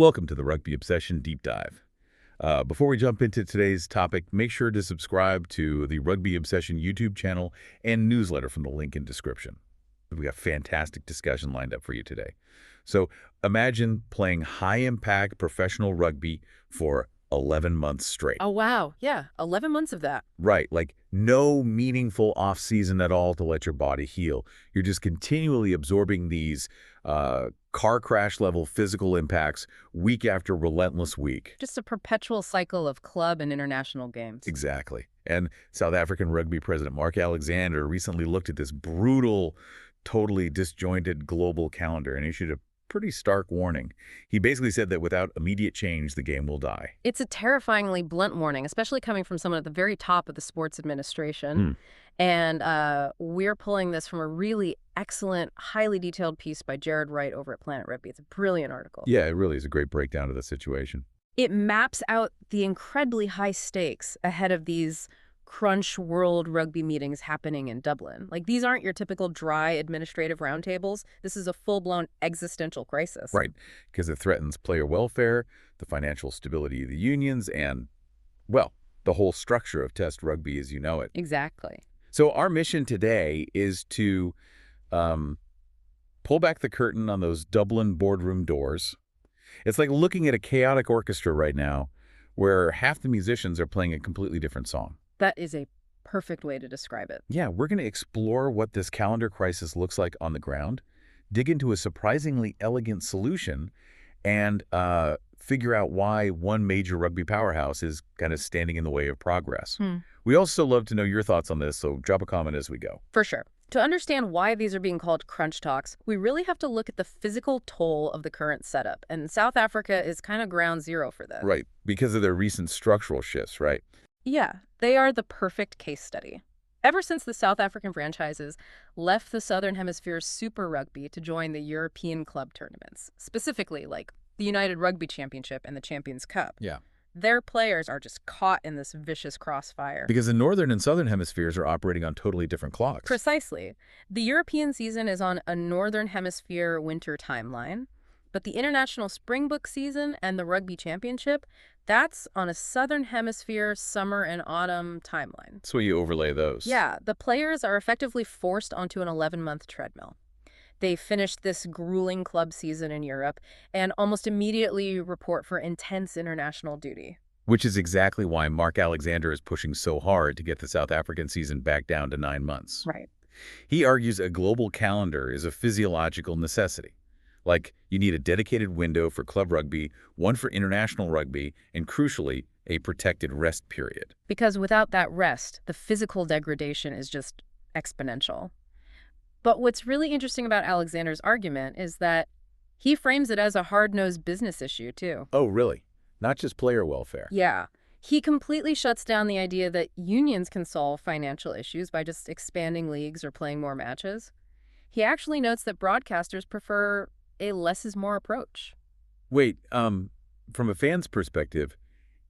Welcome to the Rugby Obsession Deep Dive. Before we jump into today's topic, make sure to subscribe to the Rugby Obsession YouTube channel and newsletter from the link in description. We got fantastic discussion lined up for you today. So imagine playing high-impact professional rugby for 11 months straight. Oh, wow. Yeah, 11 months of that. Right, like no meaningful off-season at all to let your body heal. You're just continually absorbing these car crash-level physical impacts week after relentless week. Just a perpetual cycle of club and international games. Exactly. And South African Rugby President Mark Alexander recently looked at this brutal, totally disjointed global calendar and issued a pretty stark warning. He basically said that without immediate change, the game will die. It's a terrifyingly blunt warning, especially coming from someone at the very top of the sports administration. And we're pulling this from a really excellent, highly detailed piece by Jared Wright over at Planet Rugby. It's a brilliant article. Yeah, it really is a great breakdown of the situation. It maps out the incredibly high stakes ahead of these crunch World Rugby meetings happening in Dublin. Like, these aren't your typical dry administrative roundtables. This is a full-blown existential crisis. Right, because it threatens player welfare, the financial stability of the unions, and, well, the whole structure of Test rugby as you know it. Exactly. So our mission today is to pull back the curtain on those Dublin boardroom doors. It's like looking at a chaotic orchestra right now where half the musicians are playing a completely different song. That is a perfect way to describe it. Yeah, we're going to explore what this calendar crisis looks like on the ground, dig into a surprisingly elegant solution, and figure out why one major rugby powerhouse is kind of standing in the way of progress. We also love to know your thoughts on this, so drop a comment as we go. For sure. To understand why these are being called crunch talks, we really have to look at the physical toll of the current setup. And South Africa is kind of ground zero for this. Right, because of their recent structural shifts, right? Yeah, they are the perfect case study. Ever since the South African franchises left the Southern Hemisphere's Super Rugby to join the European club tournaments, specifically like the United Rugby Championship and the Champions Cup, their players are just caught in this vicious crossfire. Because the Northern and Southern Hemispheres are operating on totally different clocks. Precisely. The European season is on a Northern Hemisphere winter timeline, but the International Springbok season and the Rugby Championship, that's on a Southern Hemisphere summer and autumn timeline. So you overlay those. Yeah, the players are effectively forced onto an 11-month treadmill. They finished this grueling club season in Europe and almost immediately report for intense international duty. Which is exactly why Mark Alexander is pushing so hard to get the South African season back down to 9 months. Right. He argues a global calendar is a physiological necessity. Like, you need a dedicated window for club rugby, one for international rugby, and crucially, a protected rest period. Because without that rest, the physical degradation is just exponential. But what's really interesting about Alexander's argument is that he frames it as a hard-nosed business issue, too. Oh, really? Not just player welfare? Yeah. He completely shuts down the idea that unions can solve financial issues by just expanding leagues or playing more matches. He actually notes that broadcasters prefer a less is more approach. Wait, from a fan's perspective,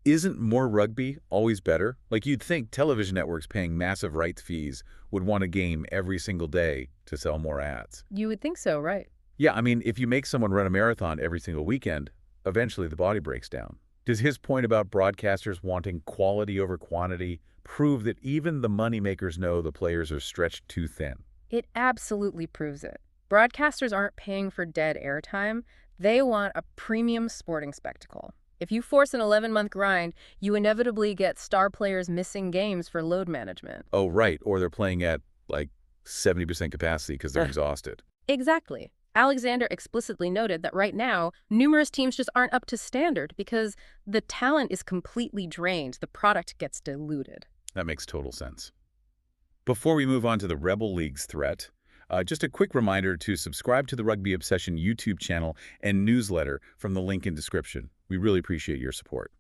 isn't more rugby always better? Like, you'd think television networks paying massive rights fees would want a game every single day to sell more ads. You would think so, right? Yeah, I mean, if you make someone run a marathon every single weekend, eventually the body breaks down. Does his point about broadcasters wanting quality over quantity prove that even the moneymakers know the players are stretched too thin? It absolutely proves it. Broadcasters aren't paying for dead airtime. They want a premium sporting spectacle. If you force an 11-month grind, you inevitably get star players missing games for load management. Oh, right. Or they're playing at, like, 70% capacity because they're exhausted. Exactly. Alexander explicitly noted that right now, numerous teams just aren't up to standard because the talent is completely drained. The product gets diluted. That makes total sense. Before we move on to the Rebel League's threat, just a quick reminder to subscribe to the Rugby Obsession YouTube channel and newsletter from the link in description. We really appreciate your support.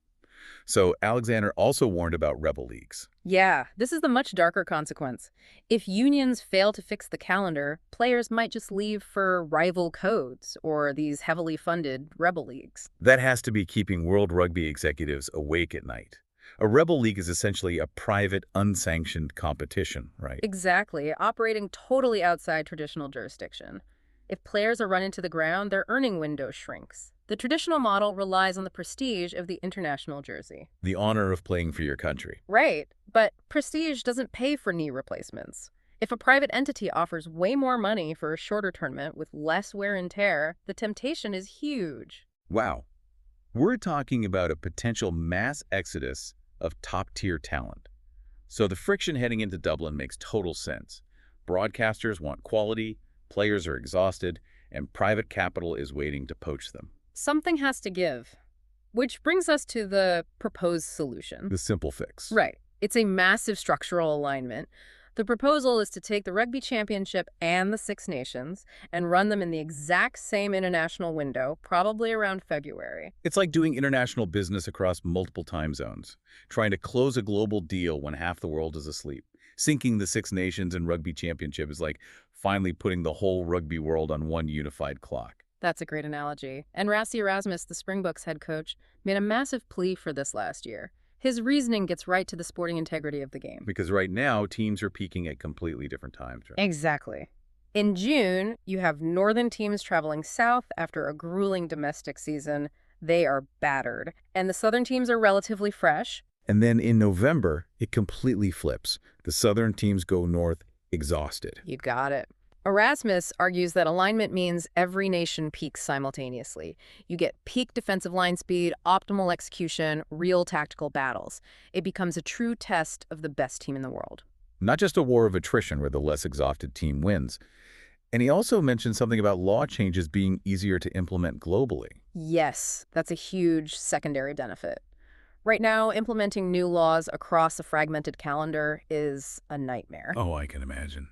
So Alexander also warned about rebel leagues. Yeah, this is the much darker consequence. If unions fail to fix the calendar, players might just leave for rival codes or these heavily funded rebel leagues. That has to be keeping World Rugby executives awake at night. A rebel league is essentially a private, unsanctioned competition, right? Exactly, operating totally outside traditional jurisdiction. If players are run into the ground, their earning window shrinks. The traditional model relies on the prestige of the international jersey. The honor of playing for your country. Right, but prestige doesn't pay for knee replacements. If a private entity offers way more money for a shorter tournament with less wear and tear, the temptation is huge. Wow. We're talking about a potential mass exodus of top-tier talent. So the friction heading into Dublin makes total sense. Broadcasters want quality, players are exhausted, and private capital is waiting to poach them. Something has to give. Which brings us to the proposed solution. The simple fix. Right. It's a massive structural alignment. The proposal is to take the Rugby Championship and the Six Nations and run them in the exact same international window, probably around February. It's like doing international business across multiple time zones, trying to close a global deal when half the world is asleep. Syncing the Six Nations and Rugby Championship is like finally putting the whole rugby world on one unified clock. That's a great analogy. And Rassie Erasmus, the Springboks head coach, made a massive plea for this last year. His reasoning gets right to the sporting integrity of the game. Because right now, teams are peaking at completely different times. Right? Exactly. In June, you have northern teams traveling south after a grueling domestic season. They are battered. And the southern teams are relatively fresh. And then in November, it completely flips. The southern teams go north exhausted. You got it. Erasmus argues that alignment means every nation peaks simultaneously. You get peak defensive line speed, optimal execution, real tactical battles. It becomes a true test of the best team in the world. Not just a war of attrition where the less exhausted team wins. And he also mentioned something about law changes being easier to implement globally. Yes, that's a huge secondary benefit. Right now, implementing new laws across a fragmented calendar is a nightmare. Oh, I can imagine.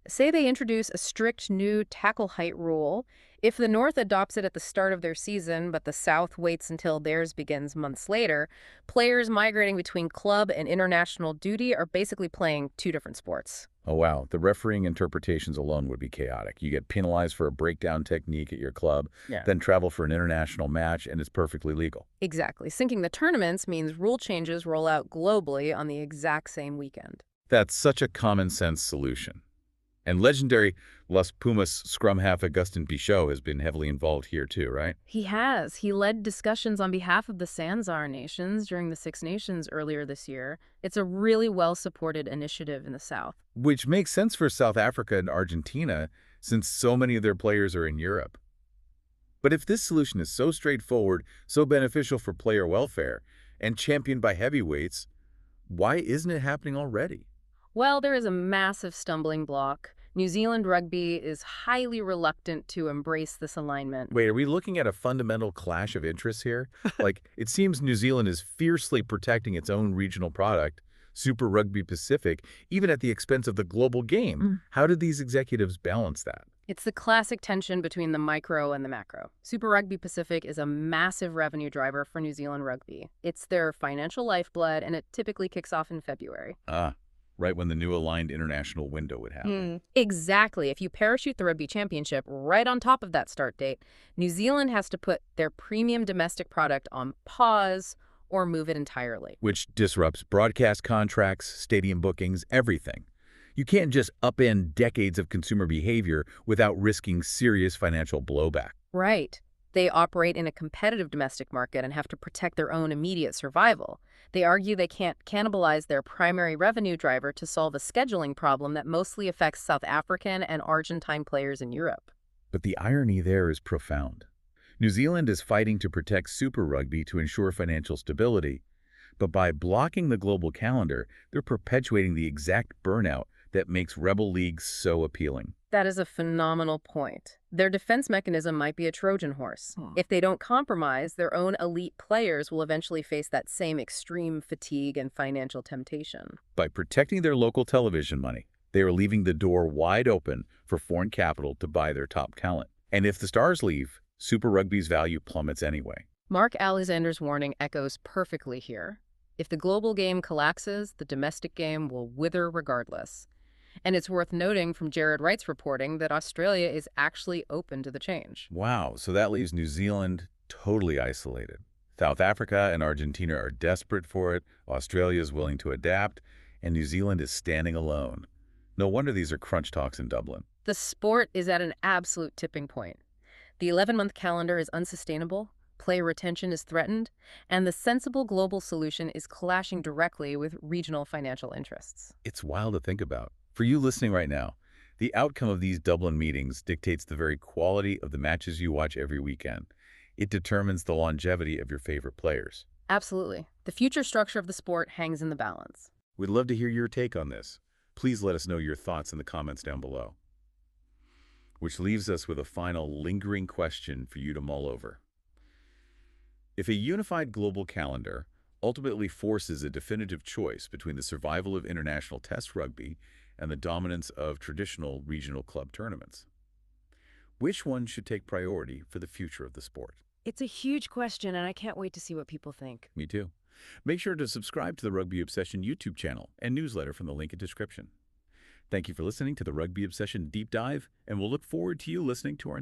Say they introduce a strict new tackle height rule. If the North adopts it at the start of their season, but the South waits until theirs begins months later, players migrating between club and international duty are basically playing two different sports. Oh, wow. The refereeing interpretations alone would be chaotic. You get penalized for a breakdown technique at your club, then travel for an international match, and it's perfectly legal. Exactly. Syncing the tournaments means rule changes roll out globally on the exact same weekend. That's such a common sense solution. And legendary Las Pumas scrum half Augustin Pichot has been heavily involved here too, right? He has. He led discussions on behalf of the Sanzar nations during the Six Nations earlier this year. It's a really well-supported initiative in the South. Which makes sense for South Africa and Argentina, since so many of their players are in Europe. But if this solution is so straightforward, so beneficial for player welfare, and championed by heavyweights, why isn't it happening already? Well, there is a massive stumbling block. New Zealand Rugby is highly reluctant to embrace this alignment. Wait, are we looking at a fundamental clash of interests here? It seems New Zealand is fiercely protecting its own regional product, Super Rugby Pacific, even at the expense of the global game. How did these executives balance that? It's the classic tension between the micro and the macro. Super Rugby Pacific is a massive revenue driver for New Zealand Rugby. It's their financial lifeblood, and it typically kicks off in February. Right when the new aligned international window would happen. Exactly. If you parachute the Rugby Championship right on top of that start date, New Zealand has to put their premium domestic product on pause or move it entirely. Which disrupts broadcast contracts, stadium bookings, everything. You can't just upend decades of consumer behavior without risking serious financial blowback. Right. They operate in a competitive domestic market and have to protect their own immediate survival. They argue they can't cannibalize their primary revenue driver to solve a scheduling problem that mostly affects South African and Argentine players in Europe. But the irony there is profound. New Zealand is fighting to protect Super Rugby to ensure financial stability, but by blocking the global calendar, they're perpetuating the exact burnout that makes rebel leagues so appealing. That is a phenomenal point. Their defense mechanism might be a Trojan horse. If they don't compromise, their own elite players will eventually face that same extreme fatigue and financial temptation. By protecting their local television money, they are leaving the door wide open for foreign capital to buy their top talent. And if the stars leave, Super Rugby's value plummets anyway. Mark Alexander's warning echoes perfectly here. If the global game collapses, the domestic game will wither regardless. And it's worth noting from Jared Wright's reporting that Australia is actually open to the change. Wow, so that leaves New Zealand totally isolated. South Africa and Argentina are desperate for it, Australia is willing to adapt, and New Zealand is standing alone. No wonder these are crunch talks in Dublin. The sport is at an absolute tipping point. The 11-month calendar is unsustainable. player retention is threatened, and the sensible global solution is clashing directly with regional financial interests. It's wild to think about. For you listening right now, the outcome of these Dublin meetings dictates the very quality of the matches you watch every weekend. It determines the longevity of your favorite players. Absolutely. The future structure of the sport hangs in the balance. We'd love to hear your take on this. Please let us know your thoughts in the comments down below. Which leaves us with a final lingering question for you to mull over. If a unified global calendar ultimately forces a definitive choice between the survival of international test rugby and the dominance of traditional regional club tournaments, which one should take priority for the future of the sport? It's a huge question, and I can't wait to see what people think. Me too. Make sure to subscribe to the Rugby Obsession YouTube channel and newsletter from the link in description. Thank you for listening to the Rugby Obsession Deep Dive, and we'll look forward to you listening to our